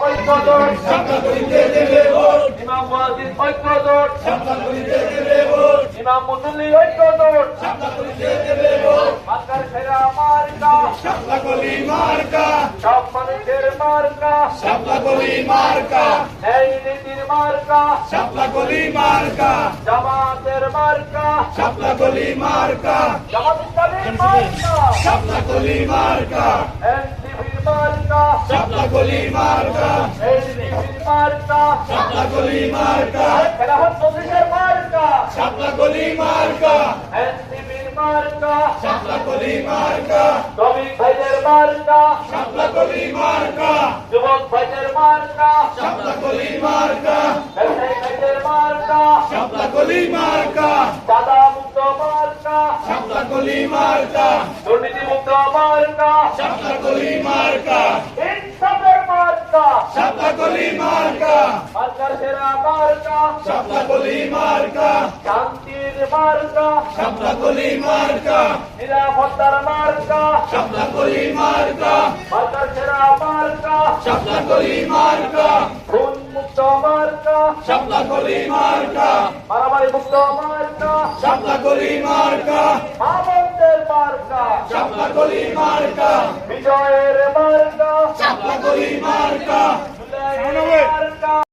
ঐক্যজোট, শাপলাকলিতে দেবে ভোট, ইমাম মুয়াজ্জিন ঐক্যজোট, শাপলাকলিতে দেবে ভোট, ইমাম মুসল্লি ঐক্যজোট, শাপলাকলিতে দেবে ভোট, মার্কার সেরা মার্কা, শাপলাকলি মার্কা, সব মানুষের মার্কা, শাপলাকলি মার্কা, এই নীতির মার্কা, শাপলাকলি মার্কা, জামাতের মার্কা, শাপলাকলি মার্কা, জামাত ইসলামীর মার্কা, শাপলাকলি মার্কা, এনসিপির মার্কা, শাপলাকলি মার্কা, এনসিপির মার্কা, শাপলাকলি মার্কা, খেলাফত মজলিসের মার্কা, শাপলাকলি মার্কা, এনসিপির মার্কা, শাপলাকলি মার্কা, শ্রমিক ভাইদের মার্কা, শাপলাকলি মার্কা, যুবক ভাইদের মার্কা, শাপলাকলি মার্কা, ব্যবসায়ী ভাইদের মার্কা, শাপলাকলি মার্কা, চাঁদা মুক্ত মার্কা, শাপলাকলি মার্কা, দুর্নীতি মুক্ত মার্কা, শাপলাকলি মার্কা, ইনসাফের মার্কা, শাপলাকলি মার্কা, মার্কার সেরা মার্কা, শাপলাকলি মার্কা, শান্তির মার্কা, শাপলাকলি মার্কা, নিরাপত্তার মার্কা, শাপলাকলি মার্কা, মার্কার সেরা মার্কা, শাপলাকলি মার্কা, খুন মুক্ত মার্কা, শাপলাকলি মার্কা, মারামারি মুক্ত মার্কা, শাপলাকলি মার্কা, মামন্দের মার্কা, শাপলাকলি মার্কা, বিজয়ের মার্কা, শাপলাকলি মার্কা,